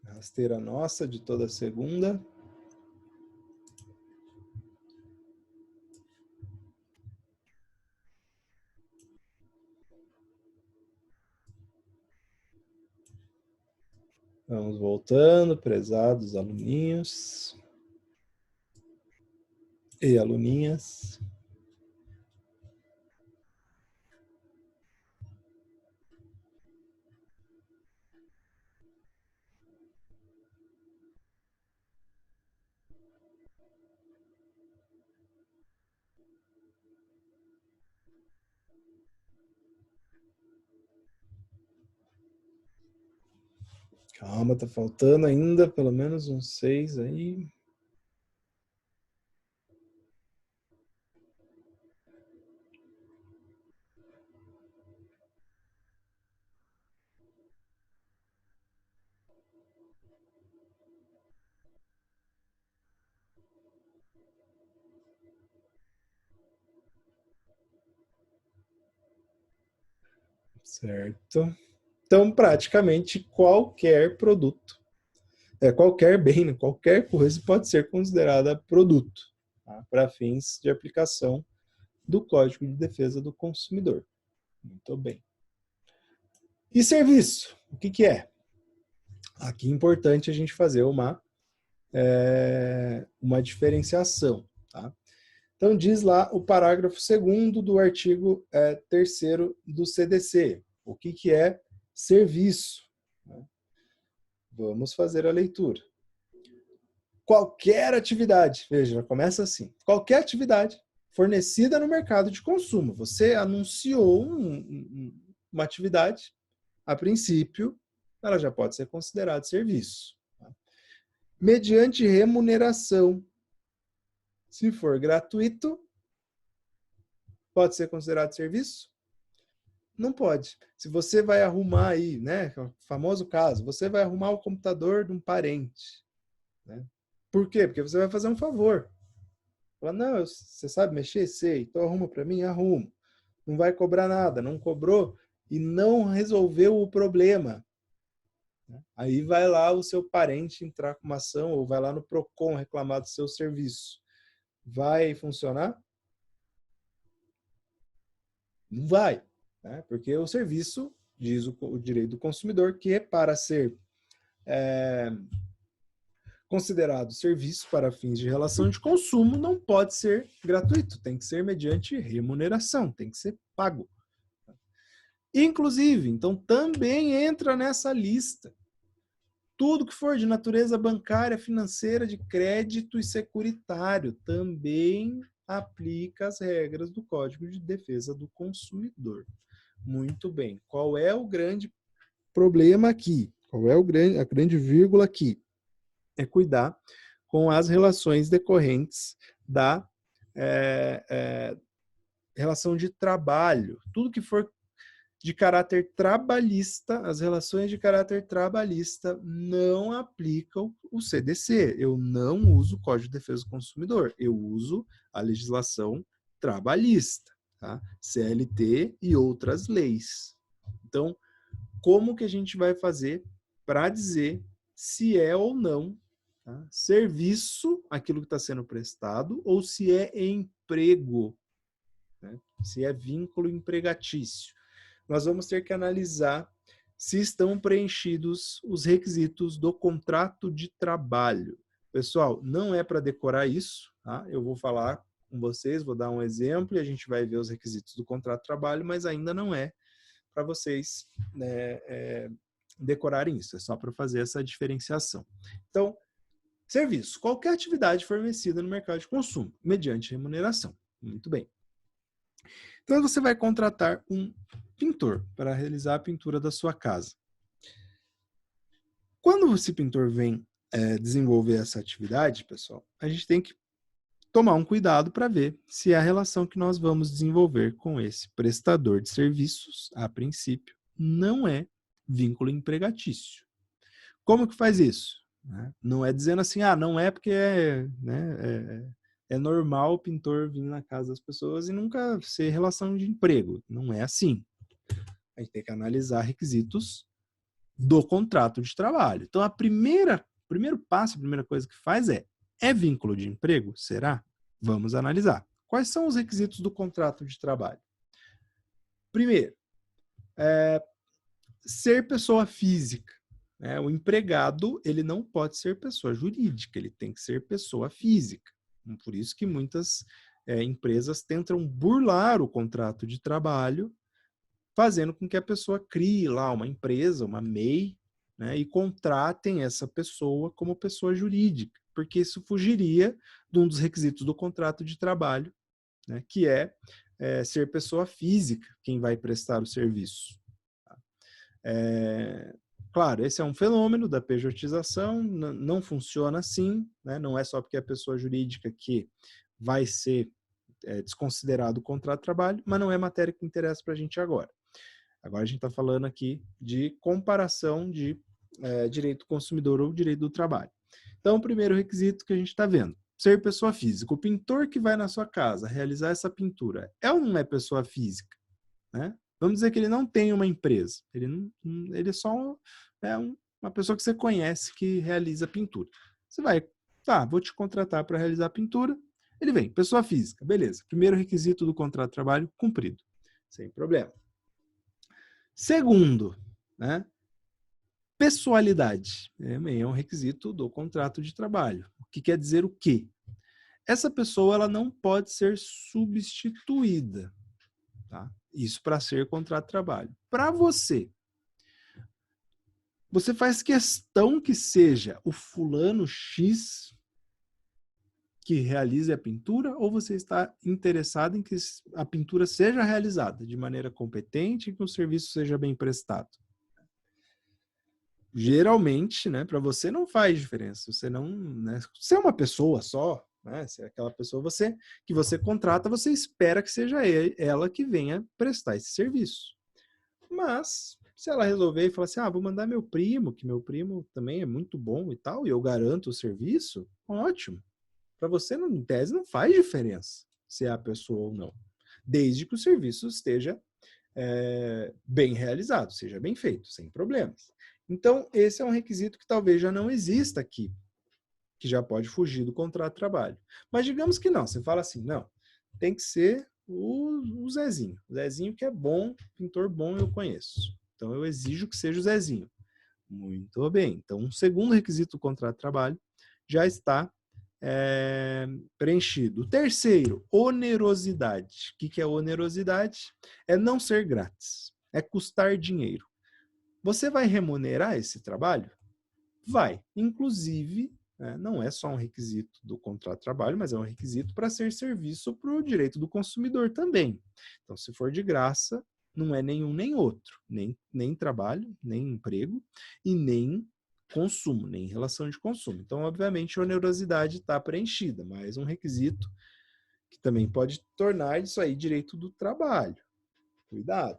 Rasteira nossa de toda segunda. Vamos voltando, prezados aluninhos e aluninhas. Calma, tá faltando ainda pelo menos uns 6 aí. Certo. Então, praticamente qualquer produto, qualquer bem, né, qualquer coisa pode ser considerada produto, tá? Para fins de aplicação do Código de Defesa do Consumidor. Muito bem. E serviço? O que é? Aqui é importante a gente fazer uma diferenciação. Tá? Então, diz lá o parágrafo 2º do artigo 3º do CDC. O que é serviço? Vamos fazer a leitura. Qualquer atividade, veja, já começa assim, qualquer atividade fornecida no mercado de consumo. Você anunciou uma atividade, a princípio, ela já pode ser considerada serviço. Tá? Mediante remuneração. Se for gratuito, pode ser considerado serviço? Não pode. Se você vai arrumar aí, né, o famoso caso, você vai arrumar o computador de um parente. Né? Por quê? Porque você vai fazer um favor. Fala, não, você sabe mexer? Sei. Então arruma para mim? Arrumo. Não vai cobrar nada. Não cobrou e não resolveu o problema. Aí vai lá o seu parente entrar com uma ação ou vai lá no Procon reclamar do seu serviço. Vai funcionar? Não vai, né? Porque o serviço, diz o direito do consumidor, que é para ser considerado serviço para fins de relação de consumo, não pode ser gratuito, tem que ser mediante remuneração, tem que ser pago. Inclusive, então também entra nessa lista tudo que for de natureza bancária, financeira, de crédito e securitário também aplica as regras do Código de Defesa do Consumidor. Muito bem. Qual é o grande problema aqui? Qual é a grande vírgula aqui? É cuidar com as relações decorrentes da relação de trabalho. Tudo que for de caráter trabalhista, as relações de caráter trabalhista não aplicam o CDC. Eu não uso o Código de Defesa do Consumidor, eu uso a legislação trabalhista, tá? CLT e outras leis. Então, como que a gente vai fazer para dizer se é ou não, tá, serviço aquilo que está sendo prestado ou se é emprego, né? Se é vínculo empregatício? Nós vamos ter que analisar se estão preenchidos os requisitos do contrato de trabalho. Pessoal, não é para decorar isso, tá? Eu vou falar com vocês, vou dar um exemplo e a gente vai ver os requisitos do contrato de trabalho, mas ainda não é para vocês, né, decorarem isso, é só para fazer essa diferenciação. Então, serviço, qualquer atividade fornecida no mercado de consumo, mediante remuneração. Muito bem. Então, você vai contratar um pintor para realizar a pintura da sua casa. Quando esse pintor vem desenvolver essa atividade, pessoal, a gente tem que tomar um cuidado para ver se a relação que nós vamos desenvolver com esse prestador de serviços, a princípio, não é vínculo empregatício. Como que faz isso? Não é dizendo assim, não é porque é normal o pintor vir na casa das pessoas e nunca ser relação de emprego. Não é assim. A gente tem que analisar requisitos do contrato de trabalho. Então, primeiro passo, a primeira coisa que faz é vínculo de emprego? Será? Vamos analisar. Quais são os requisitos do contrato de trabalho? Primeiro, ser pessoa física. O empregado, ele não pode ser pessoa jurídica, ele tem que ser pessoa física. Por isso que muitas empresas tentam burlar o contrato de trabalho, fazendo com que a pessoa crie lá uma empresa, uma MEI, né, e contratem essa pessoa como pessoa jurídica, porque isso fugiria de um dos requisitos do contrato de trabalho, né, que é ser pessoa física quem vai prestar o serviço. Claro, esse é um fenômeno da pejotização, não funciona assim, né? Não é só porque é pessoa jurídica que vai ser desconsiderado o contrato de trabalho, mas não é matéria que interessa para a gente agora. Agora a gente está falando aqui de comparação de direito do consumidor ou direito do trabalho. Então, o primeiro requisito que a gente está vendo, ser pessoa física. O pintor que vai na sua casa realizar essa pintura é ou não é pessoa física? Né? Vamos dizer que ele não tem uma empresa, ele só é uma pessoa que você conhece que realiza pintura. Você vai, vou te contratar para realizar a pintura, ele vem, pessoa física, beleza. Primeiro requisito do contrato de trabalho, cumprido, sem problema. Segundo, né? Pessoalidade, é um requisito do contrato de trabalho. O que quer dizer o quê? Essa pessoa ela não pode ser substituída. Tá? Isso para ser contrato de trabalho. Para você faz questão que seja o fulano X que realize a pintura ou você está interessado em que a pintura seja realizada de maneira competente e que o serviço seja bem prestado? Geralmente, né, para você não faz diferença. Você não, né, se é uma pessoa só, né, se é aquela pessoa que você contrata, você espera que seja ela que venha prestar esse serviço. Mas se ela resolver e falar assim, vou mandar meu primo, que meu primo também é muito bom e tal, e eu garanto o serviço, ótimo. Para você, em tese, não faz diferença se é a pessoa ou não, desde que o serviço esteja bem realizado, seja bem feito, sem problemas. Então, esse é um requisito que talvez já não exista aqui, que já pode fugir do contrato de trabalho. Mas digamos que não, você fala assim, não, tem que ser o Zezinho. O Zezinho que é bom, pintor bom eu conheço. Então, eu exijo que seja o Zezinho. Muito bem. Então, um segundo requisito do contrato de trabalho já está preenchido. O terceiro, onerosidade. O que é onerosidade? É não ser grátis. É custar dinheiro. Você vai remunerar esse trabalho? Vai. Inclusive, não é só um requisito do contrato de trabalho, mas é um requisito para ser serviço para o direito do consumidor também. Então, se for de graça, não é nenhum nem outro. Nem trabalho, nem emprego e nem consumo, nem relação de consumo. Então, obviamente, a onerosidade está preenchida, mas um requisito que também pode tornar isso aí direito do trabalho. Cuidado.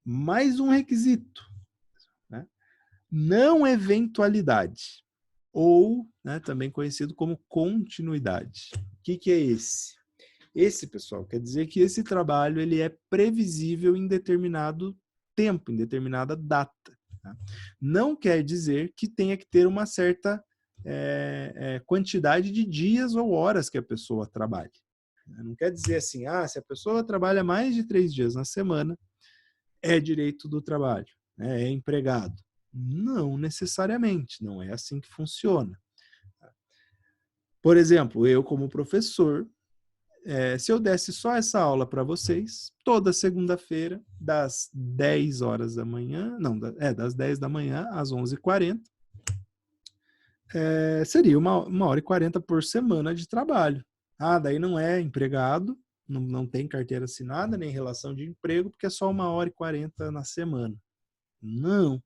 Mais um requisito, né? Não eventualidade, ou também conhecido como continuidade. O que é esse? Esse, pessoal, quer dizer que esse trabalho ele é previsível em determinado tempo, em determinada data. Tá? Não quer dizer que tenha que ter uma certa quantidade de dias ou horas que a pessoa trabalhe. Não quer dizer assim, se a pessoa trabalha mais de 3 dias na semana, é direito do trabalho, é empregado. Não necessariamente, não é assim que funciona. Por exemplo, eu como professor, se eu desse só essa aula para vocês, toda segunda-feira, das 10 horas da manhã, das 10 da manhã às 11h40, seria 1h40 por semana de trabalho. Daí não é empregado, não tem carteira assinada, nem relação de emprego, porque é só 1h40 na semana. Não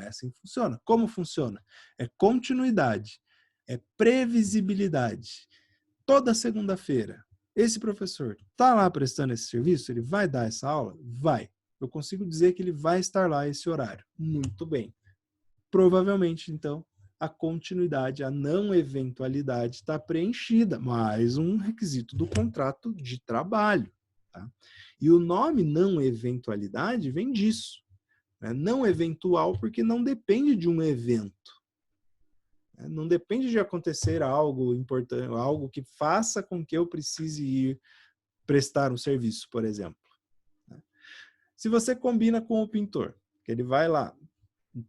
é assim que funciona. Como funciona? É continuidade, é previsibilidade. Toda segunda-feira, esse professor está lá prestando esse serviço? Ele vai dar essa aula? Vai. Eu consigo dizer que ele vai estar lá esse horário. Muito bem. Provavelmente, então, a continuidade, a não eventualidade está preenchida. Mais um requisito do contrato de trabalho. Tá? E o nome não eventualidade vem disso. né? Não eventual porque não depende de um evento. Não depende de acontecer algo importante, algo que faça com que eu precise ir prestar um serviço, por exemplo. Se você combina com o pintor, que ele vai lá,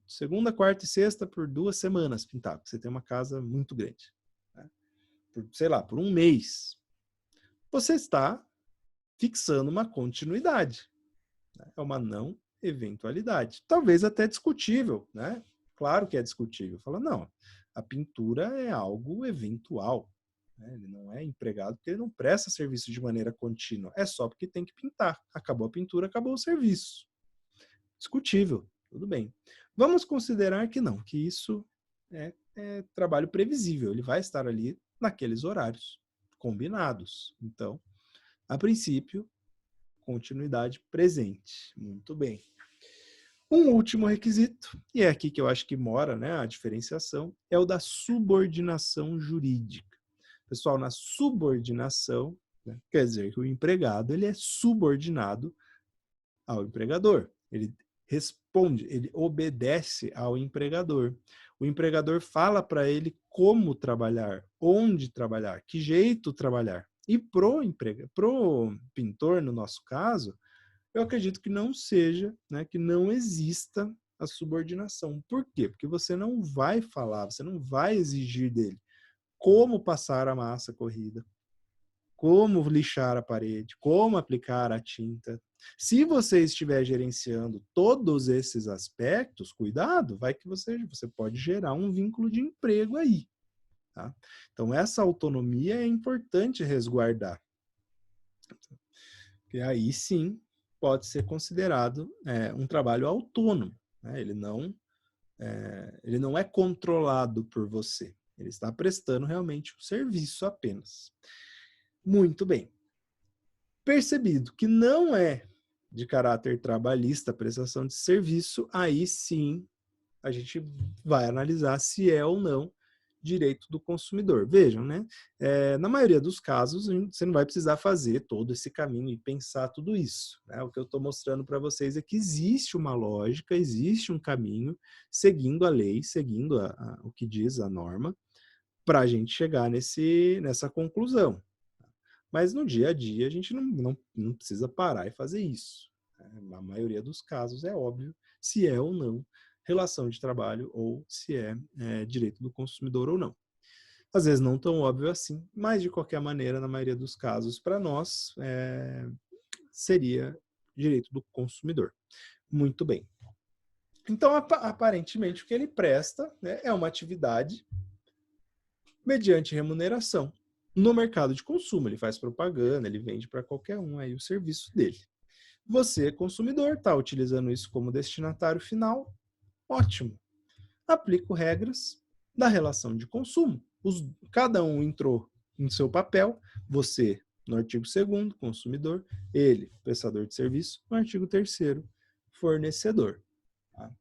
segunda, quarta e sexta por 2 semanas pintar, porque você tem uma casa muito grande, né? Sei lá, por um mês, você está fixando uma continuidade, né? É uma não eventualidade. Talvez até discutível, né? Claro que é discutível. Fala, não, a pintura é algo eventual, né? Ele não é empregado porque ele não presta serviço de maneira contínua. É só porque tem que pintar. Acabou a pintura, acabou o serviço. Discutível, tudo bem. Vamos considerar que não, que isso é trabalho previsível. Ele vai estar ali naqueles horários combinados. Então, a princípio, continuidade presente. Muito bem. Um último requisito, e é aqui que eu acho que mora, né, a diferenciação, é o da subordinação jurídica. Pessoal, na subordinação, né, quer dizer que o empregado ele é subordinado ao empregador. Ele responde, ele obedece ao empregador. O empregador fala para ele como trabalhar, onde trabalhar, que jeito trabalhar. E pro pintor, no nosso caso, eu acredito que não seja, né, que não exista a subordinação. Por quê? Porque você não vai falar, você não vai exigir dele como passar a massa corrida, como lixar a parede, como aplicar a tinta. Se você estiver gerenciando todos esses aspectos, cuidado, vai que você pode gerar um vínculo de emprego aí. Tá? Então, essa autonomia é importante resguardar. E aí sim pode ser considerado um trabalho autônomo, né? Ele não é controlado por você. Ele está prestando realmente um serviço apenas. Muito bem. Percebido que não é de caráter trabalhista a prestação de serviço, aí sim a gente vai analisar se é ou não direito do consumidor. Vejam, né? Na maioria dos casos, você não vai precisar fazer todo esse caminho e pensar tudo isso, né? O que eu estou mostrando para vocês é que existe uma lógica, existe um caminho, seguindo a lei, seguindo o que diz a norma, para a gente chegar nessa conclusão. Mas no dia a dia a gente não precisa parar e fazer isso. Na maioria dos casos é óbvio se é ou não relação de trabalho ou se é direito do consumidor ou não. Às vezes não tão óbvio assim, mas de qualquer maneira, na maioria dos casos, para nós, seria direito do consumidor. Muito bem. Então, aparentemente, o que ele presta, né, é uma atividade mediante remuneração no mercado de consumo. Ele faz propaganda, ele vende para qualquer um aí o serviço dele. Você, consumidor, está utilizando isso como destinatário final, ótimo. Aplico regras da relação de consumo. Cada um entrou em seu papel, você no artigo 2º, consumidor, ele, prestador de serviço, no artigo 3º, fornecedor. Tá?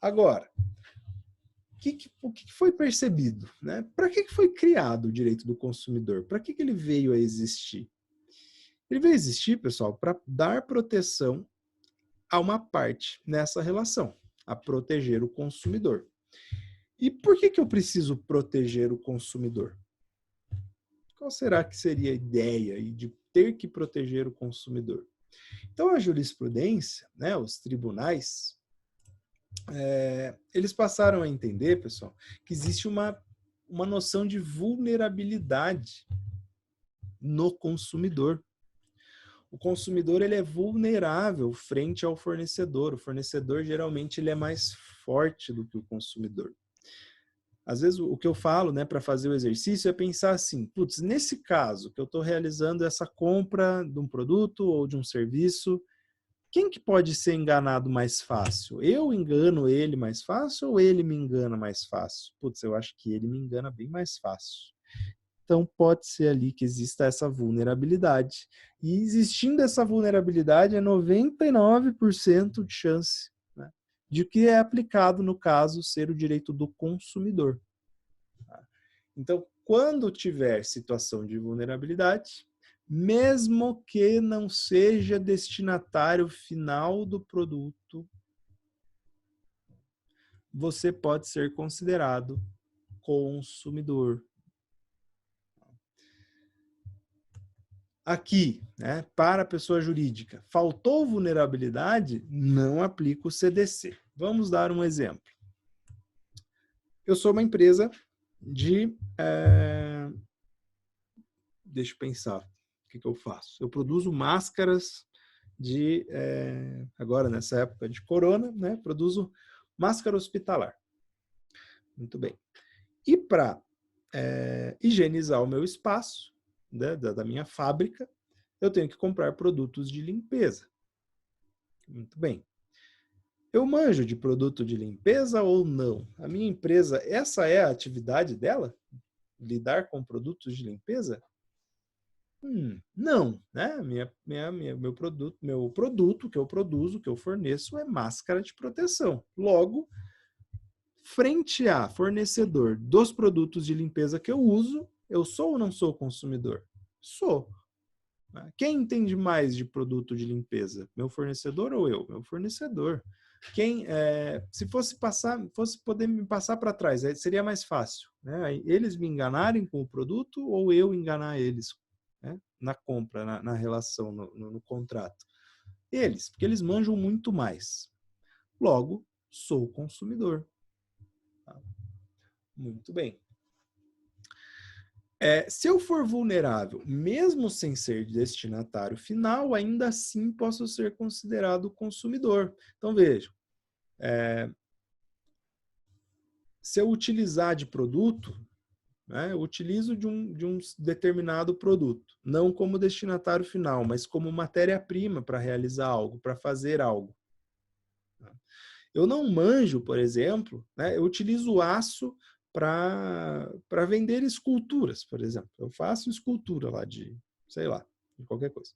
Agora, o que foi percebido? Né? Para que foi criado o direito do consumidor? Para que ele veio a existir? Ele veio a existir, pessoal, para dar proteção a uma parte nessa relação, a proteger o consumidor. E por que eu preciso proteger o consumidor? Qual será que seria a ideia de ter que proteger o consumidor? Então, a jurisprudência, né, os tribunais, eles passaram a entender, pessoal, que existe uma noção de vulnerabilidade no consumidor. O consumidor ele é vulnerável frente ao fornecedor. O fornecedor, geralmente, ele é mais forte do que o consumidor. Às vezes, o que eu falo, né, para fazer o exercício é pensar assim, putz, nesse caso que eu estou realizando essa compra de um produto ou de um serviço, quem que pode ser enganado mais fácil? Eu engano ele mais fácil ou ele me engana mais fácil? Putz, eu acho que ele me engana bem mais fácil. Então, pode ser ali que exista essa vulnerabilidade. E existindo essa vulnerabilidade, é 99% de chance, né, de que é aplicado, no caso, ser o direito do consumidor. Então, quando tiver situação de vulnerabilidade, mesmo que não seja destinatário final do produto, você pode ser considerado consumidor. Aqui, né, para a pessoa jurídica, faltou vulnerabilidade, não aplica o CDC. Vamos dar um exemplo. Eu sou uma empresa de... deixa eu pensar. O que eu faço? Eu produzo máscaras de... agora, nessa época de corona, né, produzo máscara hospitalar. Muito bem. E para higienizar o meu espaço, né, da minha fábrica, eu tenho que comprar produtos de limpeza. Muito bem. Eu manjo de produto de limpeza ou não? A minha empresa, essa é a atividade dela? Lidar com produtos de limpeza? Não, né? Meu produto que eu produzo, que eu forneço, é máscara de proteção. Logo, frente a fornecedor dos produtos de limpeza que eu uso, eu sou ou não sou consumidor? Sou. Quem entende mais de produto de limpeza? Meu fornecedor ou eu? Meu fornecedor. Se fosse poder me passar para trás, seria mais fácil, né? Eles me enganarem com o produto ou eu enganar eles, né? Na compra, na relação, no contrato. Eles, porque eles manjam muito mais. Logo, sou consumidor. Tá? Muito bem. Se eu for vulnerável, mesmo sem ser destinatário final, ainda assim posso ser considerado consumidor. Então, vejam, se eu utilizar de produto, né, eu utilizo de um determinado produto, não como destinatário final, mas como matéria-prima para realizar algo, para fazer algo. Eu não manjo, por exemplo, né, eu utilizo aço para vender esculturas, por exemplo. Eu faço escultura lá de, sei lá, de qualquer coisa.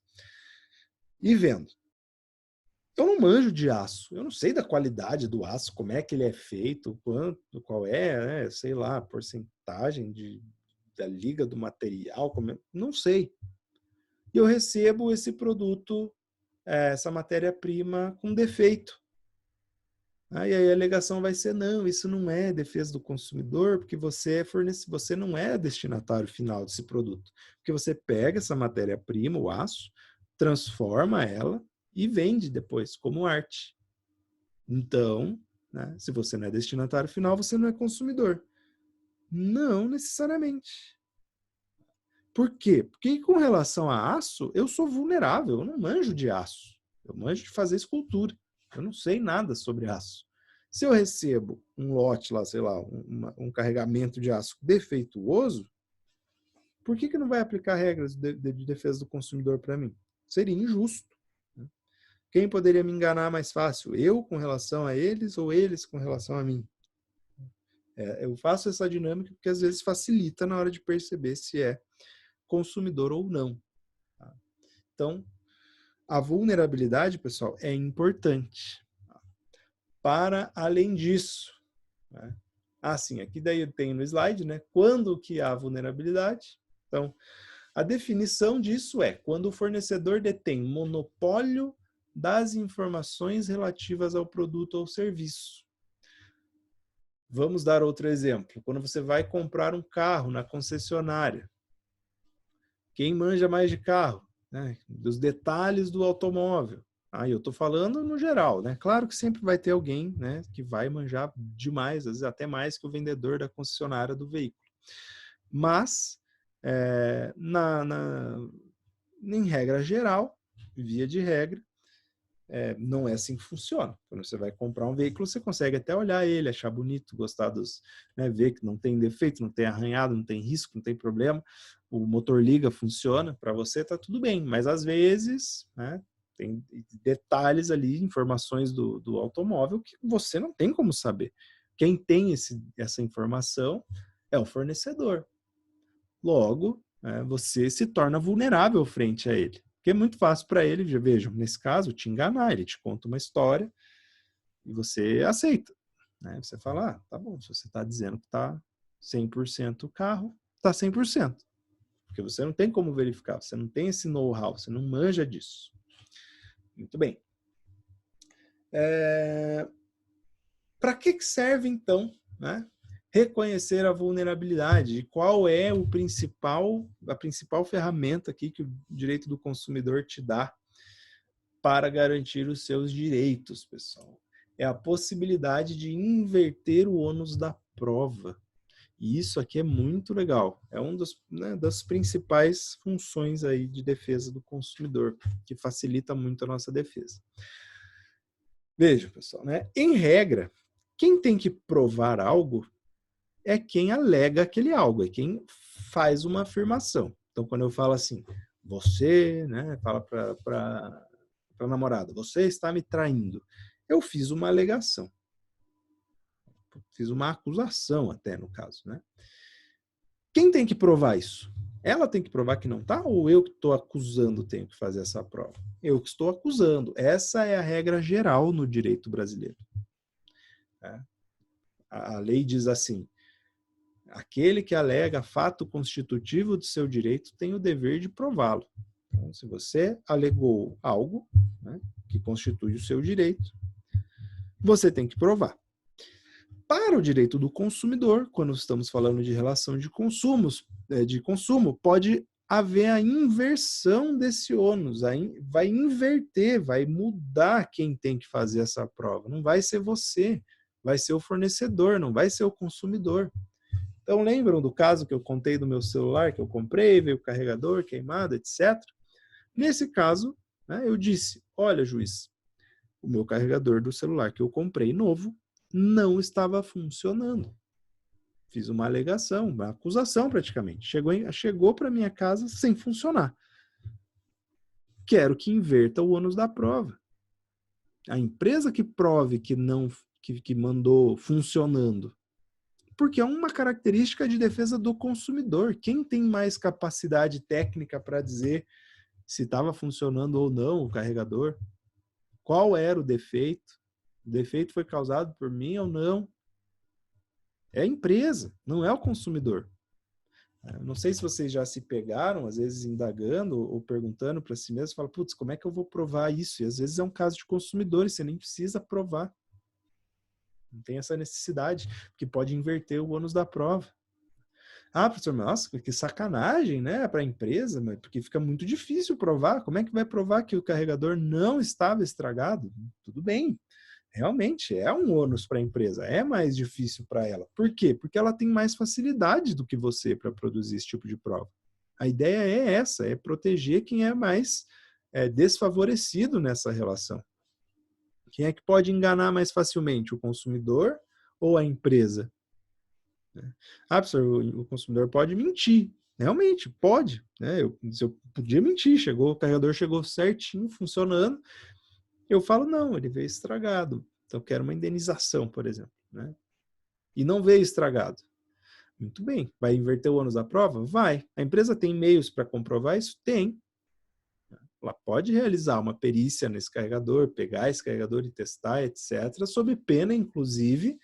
E vendo. Eu não manjo de aço. Eu não sei da qualidade do aço, como é que ele é feito, qual é, né, sei lá, a porcentagem da liga do material, não sei. E eu recebo esse produto, essa matéria-prima com defeito. E aí a alegação vai ser, não, isso não é defesa do consumidor, porque você não é destinatário final desse produto. Porque você pega essa matéria-prima, o aço, transforma ela e vende depois como arte. Então, né, se você não é destinatário final, você não é consumidor. Não necessariamente. Por quê? Porque com relação a aço, eu sou vulnerável, eu não manjo de aço. Eu manjo de fazer escultura. Eu não sei nada sobre aço. Se eu recebo um lote lá, sei lá, um carregamento de aço defeituoso, por que não vai aplicar regras de defesa do consumidor para mim? Seria injusto. Quem poderia me enganar mais fácil? Eu com relação a eles ou eles com relação a mim? Eu faço essa dinâmica porque às vezes facilita na hora de perceber se é consumidor ou não. Então, a vulnerabilidade, pessoal, é importante. Para além disso, né? Sim, aqui daí tem no slide, né? Quando que há vulnerabilidade? Então, a definição disso é quando o fornecedor detém monopólio das informações relativas ao produto ou serviço. Vamos dar outro exemplo. Quando você vai comprar um carro na concessionária, quem manja mais de carro? Né? Dos detalhes do automóvel. Eu estou falando no geral, né? Claro que sempre vai ter alguém, né, que vai manjar demais, às vezes até mais que o vendedor da concessionária do veículo. Mas, em regra geral, via de regra, não é assim que funciona. Quando você vai comprar um veículo, você consegue até olhar ele, achar bonito, gostar dos, né, ver que não tem defeito, não tem arranhado, não tem risco, não tem problema. O motor liga, funciona, para você está tudo bem. Mas às vezes, né, tem detalhes ali, informações do automóvel que você não tem como saber. Quem tem essa informação é o fornecedor. Logo, você se torna vulnerável frente a ele. Porque é muito fácil para ele, já vejam, nesse caso, te enganar. Ele te conta uma história e você aceita. Né? Você fala, tá bom, se você está dizendo que está 100% o carro, está 100%. Porque você não tem como verificar, você não tem esse know-how, você não manja disso. Muito bem. Para que serve, então, né, reconhecer a vulnerabilidade? E qual é a principal ferramenta aqui que o direito do consumidor te dá para garantir os seus direitos, pessoal? É a possibilidade de inverter o ônus da prova. E isso aqui é muito legal. É uma das principais funções aí de defesa do consumidor, que facilita muito a nossa defesa. Veja, pessoal, né? Em regra, quem tem que provar algo é quem alega aquele algo, é quem faz uma afirmação. Então, quando eu falo assim, você, né, fala para a namorada, você está me traindo. Eu fiz uma alegação. Fiz uma acusação até, no caso, né? Quem tem que provar isso? Ela tem que provar que não está ou eu que estou acusando tenho que fazer essa prova? Eu que estou acusando. Essa é a regra geral no direito brasileiro. A lei diz assim, aquele que alega fato constitutivo do seu direito tem o dever de prová-lo. Então, se você alegou algo, né, que constitui o seu direito, você tem que provar. Para o direito do consumidor, quando estamos falando de relação de consumo, pode haver a inversão desse ônus, vai inverter, vai mudar quem tem que fazer essa prova. Não vai ser você, vai ser o fornecedor, não vai ser o consumidor. Então, lembram do caso que eu contei do meu celular que eu comprei, veio o carregador queimado, etc. Nesse caso, né, eu disse, olha, juiz, o meu carregador do celular que eu comprei novo não estava funcionando. Fiz uma alegação, uma acusação praticamente. Chegou para minha casa sem funcionar. Quero que inverta o ônus da prova. A empresa que prove que mandou funcionando. Porque é uma característica de defesa do consumidor. Quem tem mais capacidade técnica para dizer se estava funcionando ou não o carregador? Qual era o defeito? O defeito foi causado por mim ou não? É a empresa, não é o consumidor. Não sei se vocês já se pegaram, às vezes indagando ou perguntando para si mesmo, fala, putz, como é que eu vou provar isso? E às vezes é um caso de consumidor e você nem precisa provar. Não tem essa necessidade, porque pode inverter o ônus da prova. Ah, professor, nossa, que sacanagem, né, para a empresa, porque fica muito difícil provar. Como é que vai provar que o carregador não estava estragado? Tudo bem, realmente é um ônus para a empresa, é mais difícil para ela. Por quê? Porque ela tem mais facilidade do que você para produzir esse tipo de prova. A ideia é essa, é proteger quem é mais desfavorecido nessa relação. Quem é que pode enganar mais facilmente, o consumidor ou a empresa? Ah, professor, o consumidor pode mentir. Realmente, pode. Né? Eu podia mentir, o carregador chegou certinho, funcionando. Eu falo, não, ele veio estragado. Então, eu quero uma indenização, por exemplo. Né? E não veio estragado. Muito bem. Vai inverter o ônus da prova? Vai. A empresa tem meios para comprovar isso? Tem. Ela pode realizar uma perícia nesse carregador, pegar esse carregador e testar, etc., sob pena, inclusive,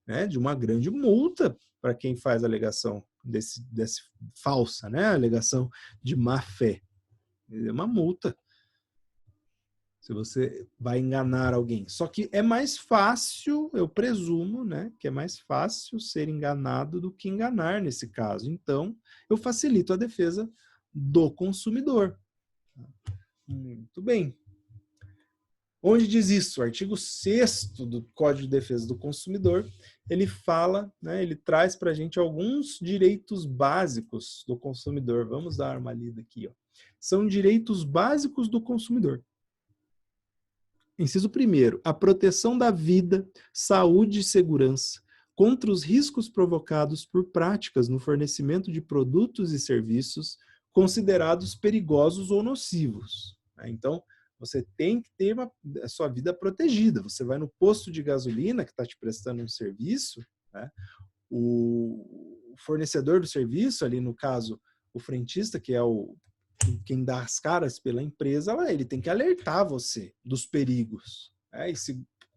né, de uma grande multa para quem faz a alegação desse falsa, né, a alegação de má fé. É uma multa. Se você vai enganar alguém. Só que é mais fácil, eu presumo, né, que é mais fácil ser enganado do que enganar nesse caso. Então, eu facilito a defesa do consumidor. Muito bem. Onde diz isso? O artigo 6º do Código de Defesa do Consumidor, ele fala, né, ele traz para a gente alguns direitos básicos do consumidor. Vamos dar uma lida aqui. Ó. São direitos básicos do consumidor. Inciso 1º, a proteção da vida, saúde e segurança contra os riscos provocados por práticas no fornecimento de produtos e serviços considerados perigosos ou nocivos. Então, você tem que ter a sua vida protegida. Você vai no posto de gasolina que está te prestando um serviço, né? O fornecedor do serviço, ali no caso, o frentista, que é quem dá as caras pela empresa, ele tem que alertar você dos perigos. Né? E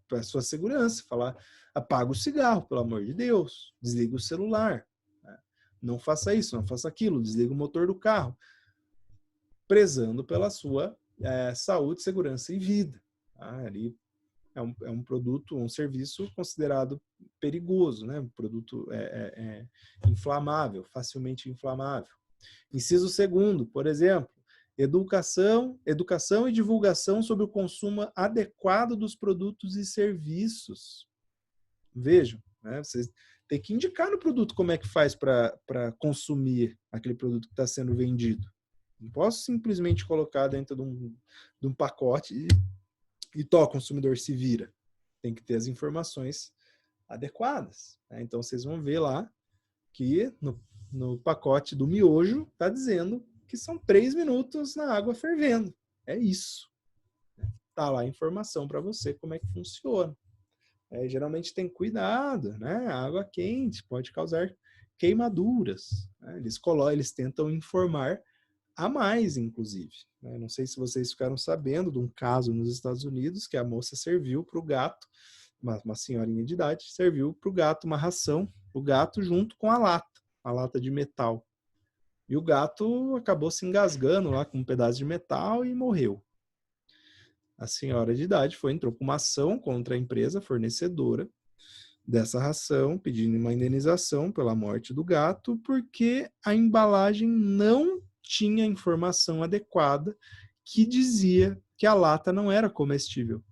para a sua segurança, falar, apaga o cigarro, pelo amor de Deus, desliga o celular. Né? Não faça isso, não faça aquilo, desliga o motor do carro. Prezando pela sua saúde, segurança e vida. Tá? Ali, é um produto, um serviço considerado perigoso, né? Um produto inflamável, facilmente inflamável. Inciso segundo, por exemplo, educação e divulgação sobre o consumo adequado dos produtos e serviços. Vejam, né? Vocês têm que indicar no produto como é que faz para consumir aquele produto que está sendo vendido. Não posso simplesmente colocar dentro de um pacote e consumidor se vira. Tem que ter as informações adequadas. Né? Então, vocês vão ver lá que no pacote do miojo está dizendo que são 3 minutos na água fervendo. É isso. Está lá a informação para você como é que funciona. Geralmente tem cuidado, né? A água quente pode causar queimaduras. Né? Eles tentam informar a mais, inclusive. Né? Não sei se vocês ficaram sabendo de um caso nos Estados Unidos que a moça serviu para o gato, uma senhorinha de idade, serviu para o gato uma ração, o gato junto com a lata de metal. E o gato acabou se engasgando lá com um pedaço de metal e morreu. A senhora de idade entrou com uma ação contra a empresa fornecedora dessa ração, pedindo uma indenização pela morte do gato, porque a embalagem não tinha informação adequada que dizia que a lata não era comestível.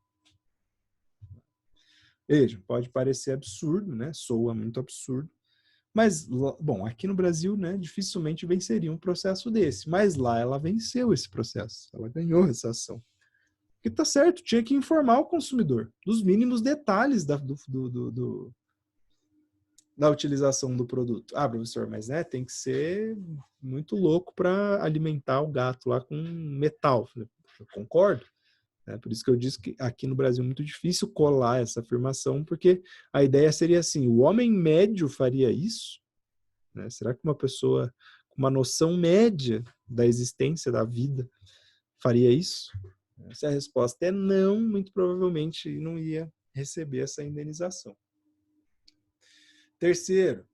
Veja, pode parecer absurdo, né? Soa muito absurdo. Mas, bom, aqui no Brasil, né, dificilmente venceria um processo desse. Mas lá ela venceu esse processo. Ela ganhou essa ação. Porque tá certo, tinha que informar o consumidor dos mínimos detalhes da utilização do produto. Ah, professor, mas né, tem que ser muito louco para alimentar o gato lá com metal. Eu concordo. Por isso que eu disse que aqui no Brasil é muito difícil colar essa afirmação, porque a ideia seria assim, o homem médio faria isso? Né? Será que uma pessoa com uma noção média da existência, da vida, faria isso? Se a resposta é não, muito provavelmente não ia receber essa indenização. Terceiro,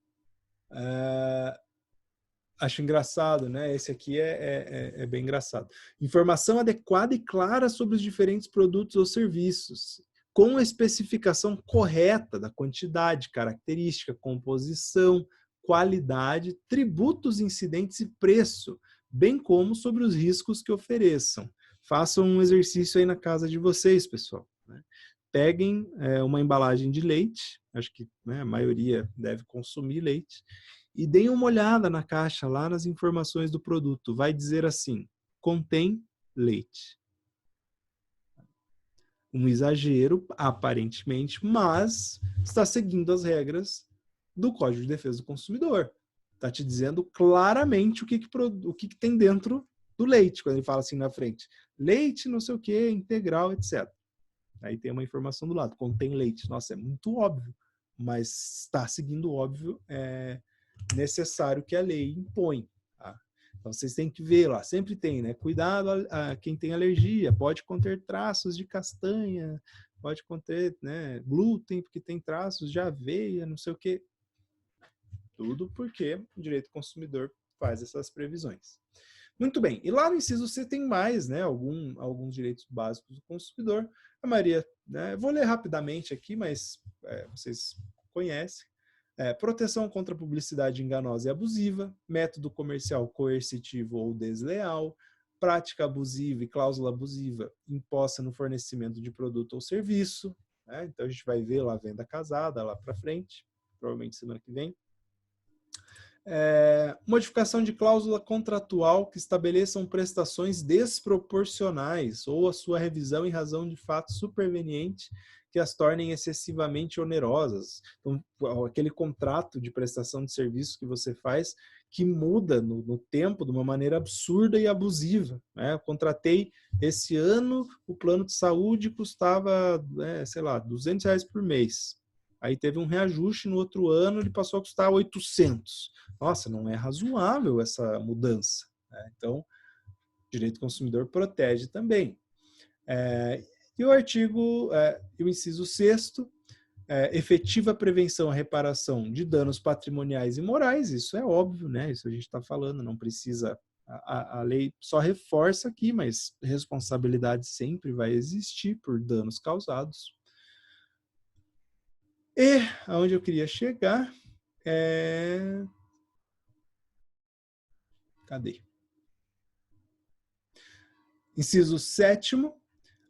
acho engraçado, né? Esse aqui é bem engraçado. Informação adequada e clara sobre os diferentes produtos ou serviços, com a especificação correta da quantidade, característica, composição, qualidade, tributos, incidentes e preço, bem como sobre os riscos que ofereçam. Façam um exercício aí na casa de vocês, pessoal. Né? Peguem uma embalagem de leite, acho que né, a maioria deve consumir leite, e deem uma olhada na caixa, lá nas informações do produto. Vai dizer assim, contém leite. Um exagero, aparentemente, mas está seguindo as regras do Código de Defesa do Consumidor. Está te dizendo claramente o que tem dentro do leite, quando ele fala assim na frente. Leite, não sei o que, integral, etc. Aí tem uma informação do lado, contém leite. Nossa, é muito óbvio, mas está seguindo o óbvio necessário que a lei impõe. Tá? Então vocês têm que ver lá, sempre tem, né? Cuidado a quem tem alergia, pode conter traços de castanha, pode conter né, glúten, porque tem traços de aveia, não sei o quê. Tudo porque o direito do consumidor faz essas previsões. Muito bem, e lá no inciso C tem mais, né, alguns direitos básicos do consumidor. A maioria, né, vou ler rapidamente aqui, mas vocês conhecem. Proteção contra publicidade enganosa e abusiva, método comercial coercitivo ou desleal, prática abusiva e cláusula abusiva imposta no fornecimento de produto ou serviço. Né? Então a gente vai ver lá a venda casada lá para frente, provavelmente semana que vem. Modificação de cláusula contratual que estabeleçam prestações desproporcionais ou a sua revisão em razão de fato superveniente que as tornem excessivamente onerosas. Então, aquele contrato de prestação de serviço que você faz que muda no tempo de uma maneira absurda e abusiva. Né? Eu contratei esse ano, o plano de saúde custava, sei lá, R$200 por mês. Aí teve um reajuste no outro ano, ele passou a custar 800. Nossa, não é razoável essa mudança. Né? Então, o direito do consumidor protege também. E o artigo, o inciso 6º, efetiva prevenção e reparação de danos patrimoniais e morais, isso é óbvio, né? Isso a gente está falando, não precisa... A lei só reforça aqui, mas responsabilidade sempre vai existir por danos causados. E aonde eu queria chegar é... Cadê? Inciso 7º,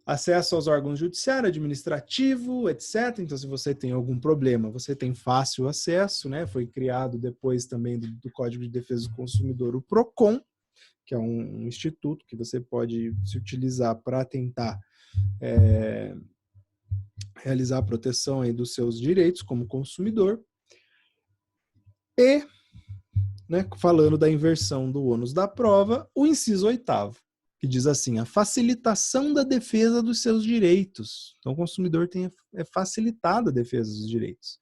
acesso aos órgãos judiciário, administrativo, etc. Então, se você tem algum problema, você tem fácil acesso, né? Foi criado depois também do Código de Defesa do Consumidor o PROCON, que é um instituto que você pode se utilizar para tentar realizar a proteção aí dos seus direitos como consumidor. E, né, falando da inversão do ônus da prova, o inciso 8º, que diz assim, a facilitação da defesa dos seus direitos. Então, o consumidor é facilitada a defesa dos direitos.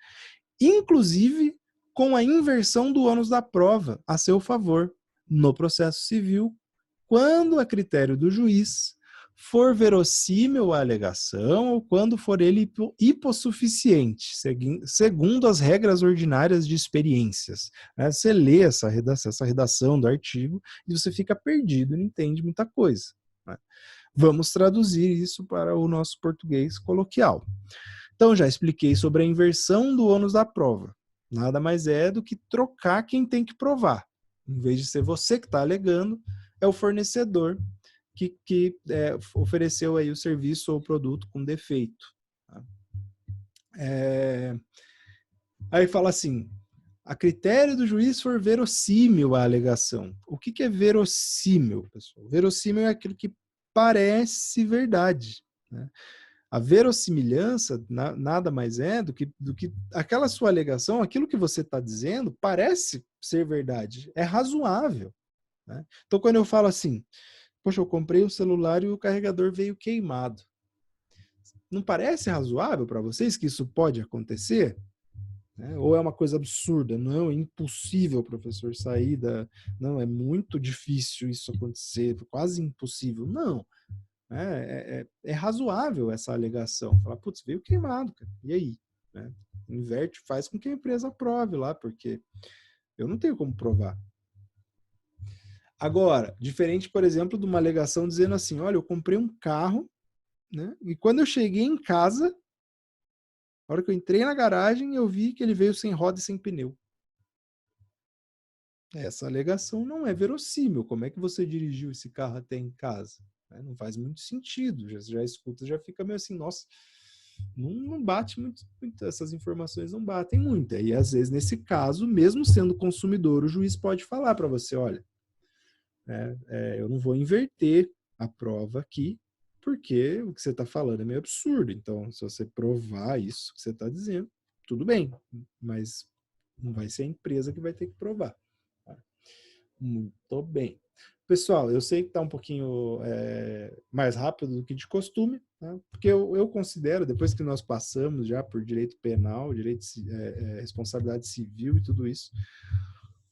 Inclusive, com a inversão do ônus da prova a seu favor, no processo civil, quando a critério do juiz for verossímil a alegação ou quando for ele hipossuficiente, segundo as regras ordinárias de experiências. Você lê essa redação do artigo e você fica perdido, não entende muita coisa. Vamos traduzir isso para o nosso português coloquial. Então, já expliquei sobre a inversão do ônus da prova. Nada mais é do que trocar quem tem que provar. Em vez de ser você que está alegando, é o fornecedor que ofereceu aí o serviço ou o produto com defeito. Aí fala assim, a critério do juiz for verossímil a alegação. O que é verossímil, pessoal? Verossímil é aquilo que parece verdade, né? A verossimilhança nada mais é do que aquela sua alegação, aquilo que você está dizendo, parece ser verdade, é razoável, né? Então, quando eu falo assim, poxa, eu comprei um celular e o carregador veio queimado. Não parece razoável para vocês que isso pode acontecer? Né? Ou é uma coisa absurda? Não, é impossível, professor, sair da... Não, é muito difícil isso acontecer, quase impossível. Não. É razoável essa alegação. Falar, putz, veio queimado, cara. E aí? Né? Inverte, faz com que a empresa prove lá, porque eu não tenho como provar. Agora, diferente, por exemplo, de uma alegação dizendo assim, olha, eu comprei um carro, né? E quando eu cheguei em casa, na hora que eu entrei na garagem, eu vi que ele veio sem roda e sem pneu. Essa alegação não é verossímil. Como é que você dirigiu esse carro até em casa? Não faz muito sentido. Já escuta, já fica meio assim, nossa, não bate muito, essas informações não batem muito. E às vezes, nesse caso, mesmo sendo consumidor, o juiz pode falar para você, olha, eu não vou inverter a prova aqui, porque o que você está falando é meio absurdo. Então, se você provar isso que você está dizendo, tudo bem, mas não vai ser a empresa que vai ter que provar. Tá? Muito bem. Pessoal, eu sei que está um pouquinho mais rápido do que de costume, tá? Porque eu considero, depois que nós passamos já por direito penal, direito responsabilidade civil e tudo isso,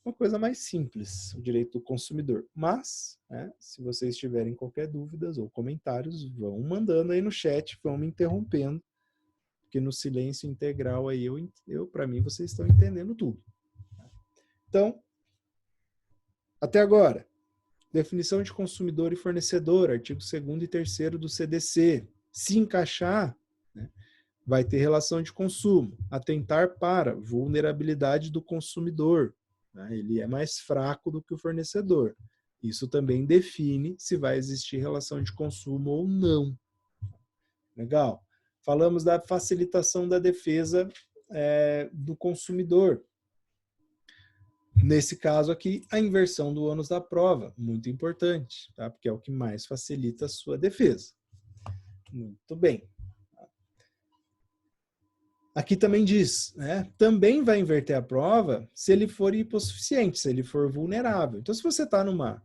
uma coisa mais simples, o direito do consumidor. Mas, se vocês tiverem qualquer dúvidas ou comentários, vão mandando aí no chat, vão me interrompendo, porque no silêncio integral aí, para mim, vocês estão entendendo tudo. Então, até agora, definição de consumidor e fornecedor, artigo 2º e 3º do CDC. Se encaixar, né, vai ter relação de consumo, atentar para vulnerabilidade do consumidor. Né, ele é mais fraco do que o fornecedor. Isso também define se vai existir relação de consumo ou não. Legal. Falamos da facilitação da defesa do consumidor. Nesse caso aqui, a inversão do ônus da prova, muito importante, tá? Porque é o que mais facilita a sua defesa. Muito bem. Aqui também diz, né? Também vai inverter a prova se ele for hipossuficiente, se ele for vulnerável. Então, se você está numa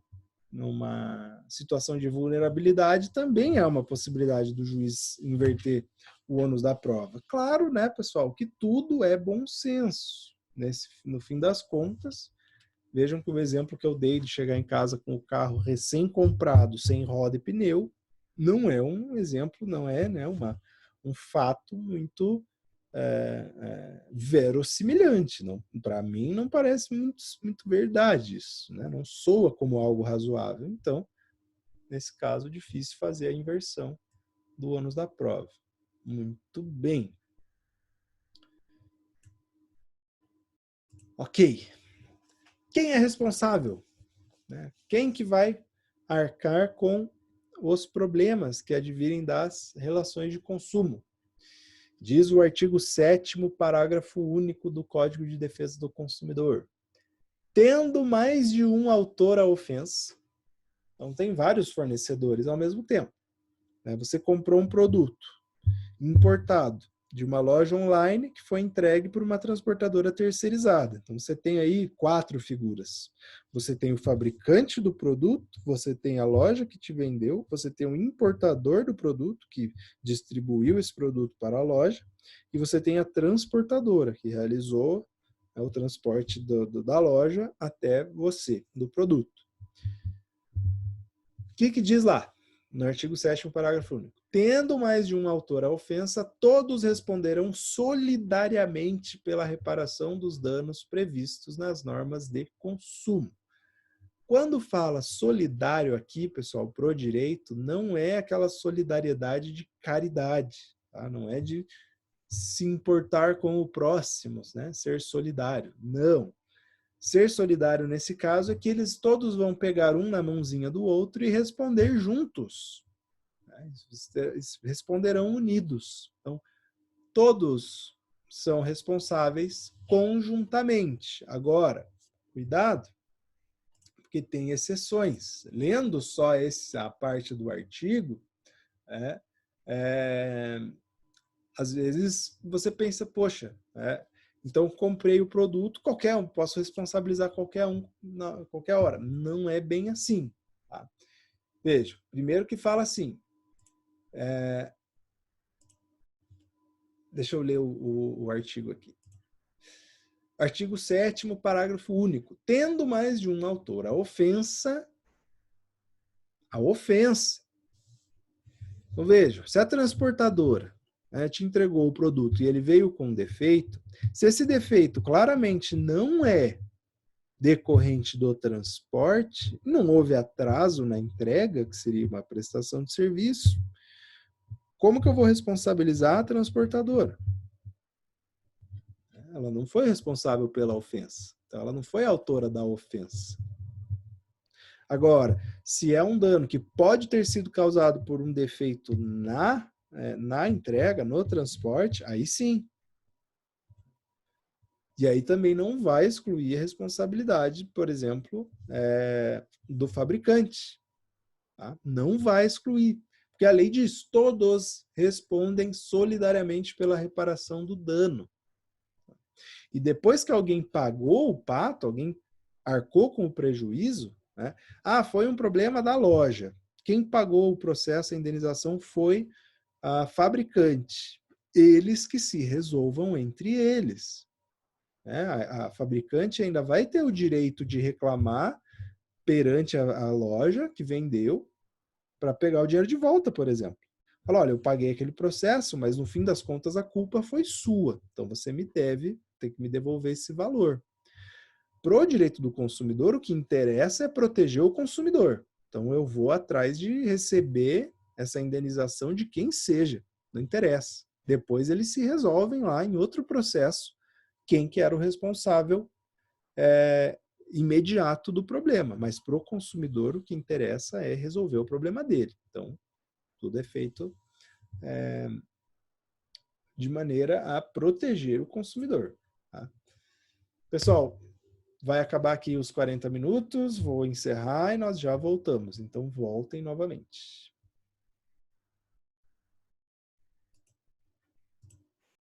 situação de vulnerabilidade, também é uma possibilidade do juiz inverter o ônus da prova. Claro, né, pessoal, que tudo é bom senso. No fim das contas, vejam que o exemplo que eu dei de chegar em casa com o carro recém-comprado, sem roda e pneu, não é um exemplo, não é, né, um fato muito verossimilhante. Para mim, não parece muito verdade isso, né? Não soa como algo razoável. Então, nesse caso, difícil fazer a inversão do ônus da prova. Muito bem. Ok. Quem é responsável? Né? Quem que vai arcar com os problemas que advirem das relações de consumo? Diz o artigo 7º, parágrafo único do Código de Defesa do Consumidor. Tendo mais de um autor à ofensa, então tem vários fornecedores ao mesmo tempo. Né? Você comprou um produto importado de uma loja online que foi entregue por uma transportadora terceirizada. Então você tem aí 4 figuras. Você tem o fabricante do produto, você tem a loja que te vendeu, você tem o importador do produto que distribuiu esse produto para a loja e você tem a transportadora que realizou o transporte da loja até você, do produto. O que diz lá? No artigo 7º, parágrafo único. Tendo mais de um autor a ofensa, todos responderão solidariamente pela reparação dos danos previstos nas normas de consumo. Quando fala solidário aqui, pessoal, pro direito, não é aquela solidariedade de caridade, tá? Não é de se importar com o próximo, né? Ser solidário. Não. Ser solidário nesse caso é que eles todos vão pegar um na mãozinha do outro e responder juntos. Responderão unidos. Então, todos são responsáveis conjuntamente. Agora, cuidado, porque tem exceções. Lendo só essa parte do artigo, às vezes você pensa, poxa, então comprei o produto, qualquer um, posso responsabilizar qualquer um qualquer hora. Não é bem assim. Tá? Veja, primeiro que fala assim, deixa eu ler o artigo aqui. Artigo 7º, parágrafo único. Tendo mais de um autor a ofensa. Então veja, se a transportadora te entregou o produto e ele veio com defeito, se esse defeito claramente não é decorrente do transporte, não houve atraso na entrega, que seria uma prestação de serviço, como que eu vou responsabilizar a transportadora? Ela não foi responsável pela ofensa. Então, ela não foi autora da ofensa. Agora, se é um dano que pode ter sido causado por um defeito na entrega, no transporte, aí sim. E aí também não vai excluir a responsabilidade, por exemplo, do fabricante. Tá? Não vai excluir. Porque a lei diz, todos respondem solidariamente pela reparação do dano. E depois que alguém pagou o pato, alguém arcou com o prejuízo, né? Foi um problema da loja. Quem pagou o processo, a indenização, foi a fabricante. Eles que se resolvam entre eles. Né? A fabricante ainda vai ter o direito de reclamar perante a loja que vendeu para pegar o dinheiro de volta, por exemplo. Fala, olha, eu paguei aquele processo, mas no fim das contas a culpa foi sua. Então você me deve, tem que me devolver esse valor. Pro direito do consumidor, o que interessa é proteger o consumidor. Então eu vou atrás de receber essa indenização de quem seja, não interessa. Depois eles se resolvem lá em outro processo quem que era o responsável imediato do problema. Mas para o consumidor o que interessa é resolver o problema dele. Então tudo é feito de maneira a proteger o consumidor. Tá? Pessoal, vai acabar aqui os 40 minutos, vou encerrar e nós já voltamos. Então, voltem novamente.